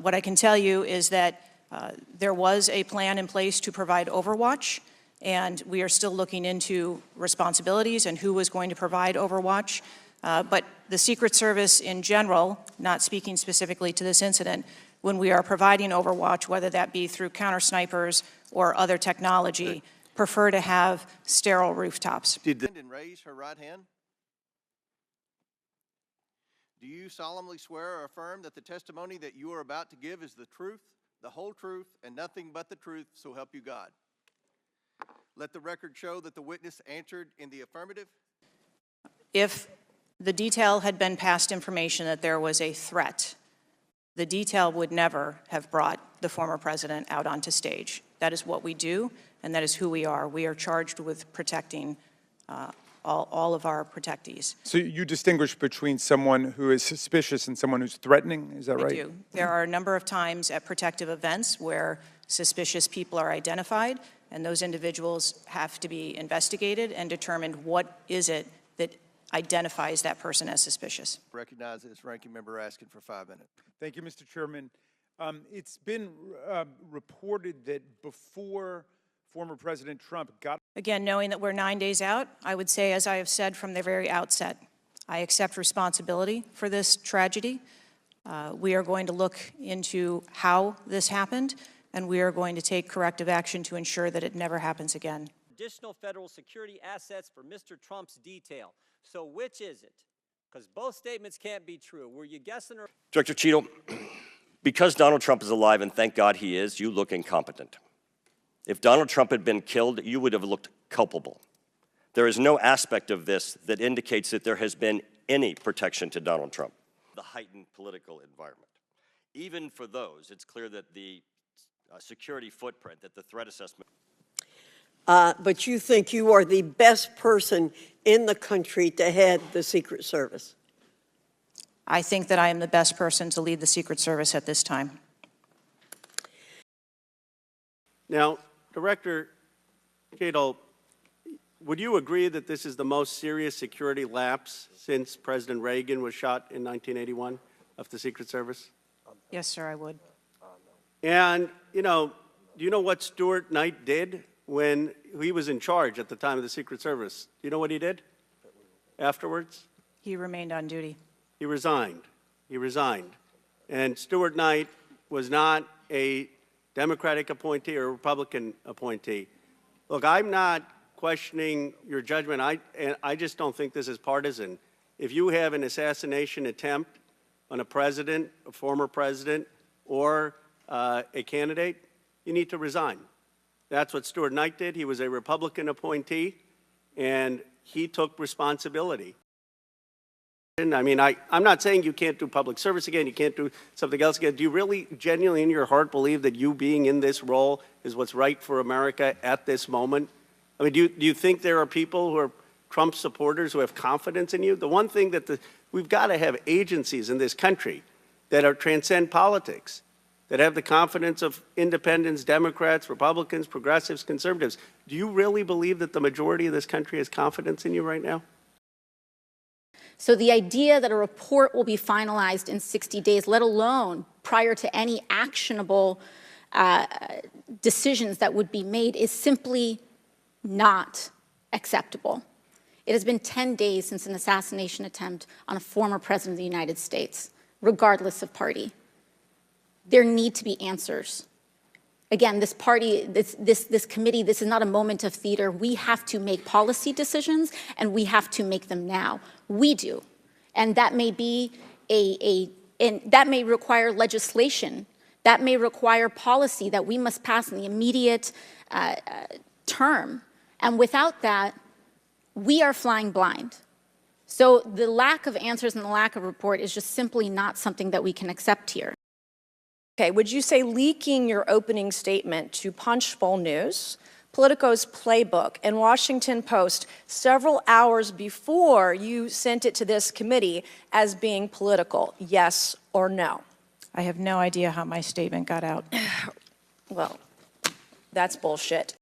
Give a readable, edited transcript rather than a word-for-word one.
What I can tell you is that there was a plan in place to provide Overwatch, and we are still looking into responsibilities and who was going to provide Overwatch. But the Secret Service in general, not speaking specifically to this incident, when we are providing Overwatch, whether that be through counter snipers or other technology, prefer to have sterile rooftops. Did the defendant raise her right hand? Do you solemnly swear or affirm that the testimony that you are about to give is the truth, the whole truth, and nothing but the truth, so help you God? Let the record show that the witness answered in the affirmative. If the detail had been past information that there was a threat, the detail would never have brought the former president out onto stage. That is what we do, and that is who we are. We are charged with protecting all of our protectees. So you distinguish between someone who is suspicious and someone who's threatening, is that right? I do. There are a number of times at protective events where suspicious people are identified, and those individuals have to be investigated and determined what is it that identifies that person as suspicious. Recognize this ranking member asking for 5 minutes. Thank you, Mr. Chairman. It's been reported that before former President Trump got... Again, knowing that we're 9 days out, I would say, as I have said from the very outset, I accept responsibility for this tragedy. We are going to look into how this happened, and we are going to take corrective action to ensure that it never happens again. Additional federal security assets for Mr. Trump's detail. So which is it? Because both statements can't be true. Were you guessing or... Director Cheatle, because Donald Trump is alive, and thank God he is, you look incompetent. If Donald Trump had been killed, you would have looked culpable. There is no aspect of this that indicates that there has been any protection to Donald Trump. The heightened political environment. Even for those, it's clear that the security footprint, that the threat assessment... But you think you are the best person in the country to head the Secret Service? I think that I am the best person to lead the Secret Service at this time. Now, Director Cheatle, would you agree that this is the most serious security lapse since President Reagan was shot in 1981 of the Secret Service? Yes, sir, I would. And, do you know what Stuart Knight did when he was in charge at the time of the Secret Service? Do you know what he did afterwards? He remained on duty. He resigned. He resigned. And Stuart Knight was not a Democratic appointee or a Republican appointee. Look, I'm not questioning your judgment. I just don't think this is partisan. If you have an assassination attempt on a president, a former president, or a candidate, you need to resign. That's what Stuart Knight did. He was a Republican appointee, and he took responsibility. I mean, I'm not saying you can't do public service again, you can't do something else again. Do you really genuinely in your heart believe that you being in this role is what's right for America at this moment? I mean, do you think there are people who are Trump supporters who have confidence in you? The one thing that we've got to have agencies in this country that are transcend politics, that have the confidence of independents, Democrats, Republicans, progressives, conservatives. Do you really believe that the majority of this country has confidence in you right now? So the idea that a report will be finalized in 60 days, let alone prior to any actionable decisions that would be made, is simply not acceptable. It has been 10 days since an assassination attempt on a former president of the United States, regardless of party. There need to be answers. Again, this committee, this is not a moment of theater. We have to make policy decisions, and we have to make them now. We do. And that may be that may require legislation. That may require policy that we must pass in the immediate term. And without that, we are flying blind. So the lack of answers and the lack of report is just simply not something that we can accept here. Okay, would you say leaking your opening statement to Punchbowl News, Politico's Playbook, and Washington Post several hours before you sent it to this committee as being political, yes or no? I have no idea how my statement got out. Well, that's bullshit.